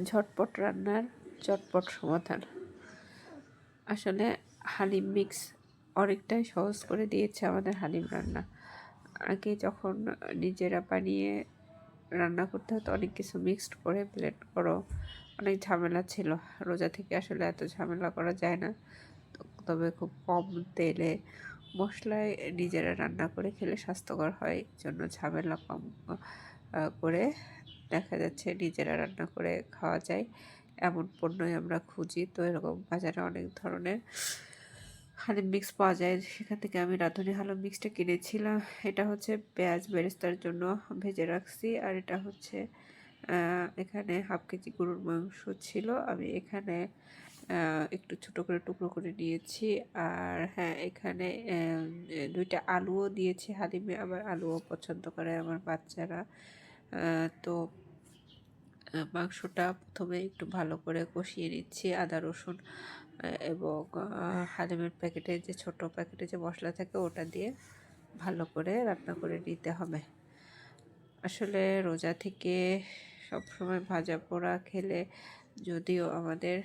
ঝটপট রান্নার চটপট সমাধান। আসলে হালিম মিক্স অনেকটাই সহজ করে দিয়েছে আমাদের হালিম রান্না। আগে যখন নিজেরা বানিয়ে রান্না করতে হতো, অনেক কিছু মিক্সড করে ব্লেন্ড করো, অনেক ঝামেলা ছিল। রোজা থেকে আসলে এত ঝামেলা করা যায় না। তবে খুব কম তেলে মশলায় নিজেরা রান্না করে খেলে স্বাস্থ্যকর হয়, জন্য ঝামেলা কম করে দেখা যাচ্ছে নিজেরা রান্না করে খাওয়া যায় এমন পণ্যই আমরা খুঁজি। তো এরকম বাজারে অনেক ধরনের হালিম মিক্স পাওয়া যায়, সেখান থেকে আমি রাঁধুনি হালিম মিক্সটা কিনেছিলাম। এটা হচ্ছে পেঁয়াজ বেরেস্তার জন্য ভেজে রাখছি, আর এটা হচ্ছে এখানে হাফ কেজি গরুর মাংস ছিল, আমি এখানে একটু ছোট করে টুকরো করে নিয়েছি। আর হ্যাঁ, এখানে দুইটা আলুও দিয়েছি হালিমে, আবার আলুও পছন্দ করে আমার বাচ্চারা। তো মাংসটা প্রথমে একটু ভালো করে কষিয়ে নিচ্ছি আদা রসুন এবং হালিমের প্যাকেটে যে ছোট প্যাকেটে যে মশলা থাকে ওটা দিয়ে ভালো করে রান্না করে নিতে হবে। আসলে রোজা থেকে সবসময় ভাজা পোড়া খেলে যদিও আমাদের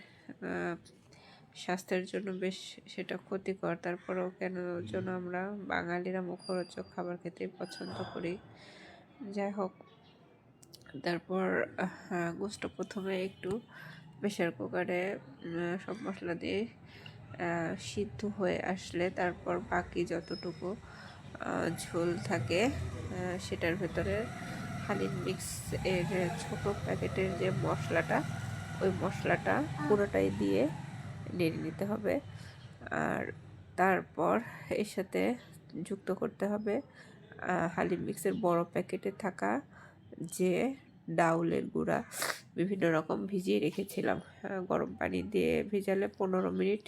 স্বাস্থ্যের জন্য বেশ সেটা ক্ষতিকর, তারপরেও কেন যেন আমরা বাঙালিরা মুখরোচক খাবার খেতে পছন্দ করি। যাই হোক, তারপর গোশত প্রথমে একটু প্রেশার কুকারে সব মশলা দিয়ে সিদ্ধ হয়ে আসলে তারপর বাকি যতটুকু ঝোল থাকে সেটার ভেতরে হালিম মিক্স এর ছোটো প্যাকেটের যে মশলাটা, ওই মশলাটা পুরোটাই দিয়ে নেড়ে নিতে হবে। আর তারপর এর সাথে যুক্ত করতে হবে হালিম মিক্সের বড় প্যাকেটে থাকা যে ডাউলের গুঁড়া বিভিন্ন রকম ভিজিয়ে রেখেছিলাম। গরম পানি দিয়ে ভিজালে 15 মিনিট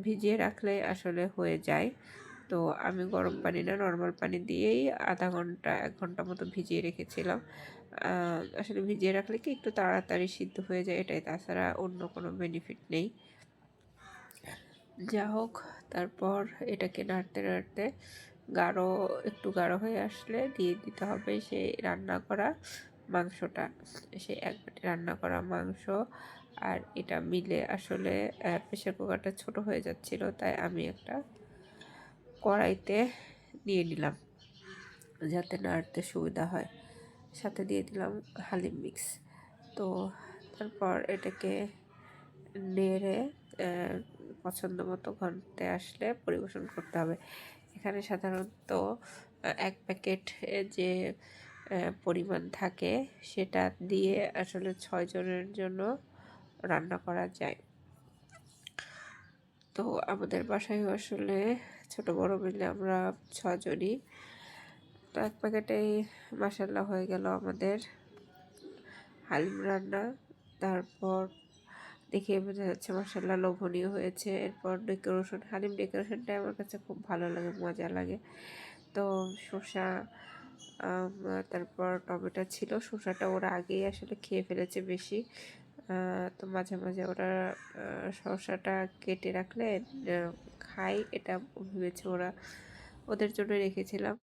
ভিজিয়ে রাখলে আসলে হয়ে যায়। তো আমি গরম পানি না, নর্মাল পানি দিয়েই আধা ঘন্টা 1 ঘন্টা মতো ভিজিয়ে রেখেছিলাম। আসলে ভিজিয়ে রাখলে কি একটু তাড়াতাড়ি সিদ্ধ হয়ে যায়, এটাই, তাছাড়া অন্য কোনো বেনিফিট নেই। যা হোক, তারপর এটাকে নাড়তে নাড়তে একটু গাঢ় হয়ে আসলে দিয়ে দিতে হবে সেই রান্না করা মাংসটা, সেই 1 বাটি রান্না করা মাংস। আর এটা মিলে আসলে প্রেশার কুকারটা ছোট হয়ে যাচ্ছিল, তাই আমি একটা কড়াইতে নিয়ে নিলাম যাতে নাড়তে সুবিধা হয়। সাথে দিয়ে দিলাম হালিম মিক্স। তো তারপর এটাকে নেড়ে পছন্দ মতো ঘন্টে আসলে পরিবেশন করতে হবে। এখানে সাধারণত 1 প্যাকেট যে পরিমাণ থাকে সেটা দিয়ে আসলে 6 জনের জন্য রান্না করা যায়। তো আমাদের বাসায় আসলে ছোট বড় মিলে আমরা 6 জনই। তো 1 প্যাকেটেই মাশাআল্লাহ হয়ে গেল আমাদের হালিম রান্না। তারপর দেখে বোঝা যাচ্ছে মাশাআল্লাহ লোভনীয় হয়েছে। এরপর হালিম ডেকোরেশনটা আমার কাছে খুব ভালো লাগে, মজা লাগে। তো শসা তারপর টমেটো ছিল, শসাটা ওরা আগেই আসলে খেয়ে ফেলেছে বেশি। তো মাঝে মাঝে ওরা শসাটা কেটে রাখলে খাই, এটা ভেবেছে ওরা, ওদের জন্য রেখেছিলাম।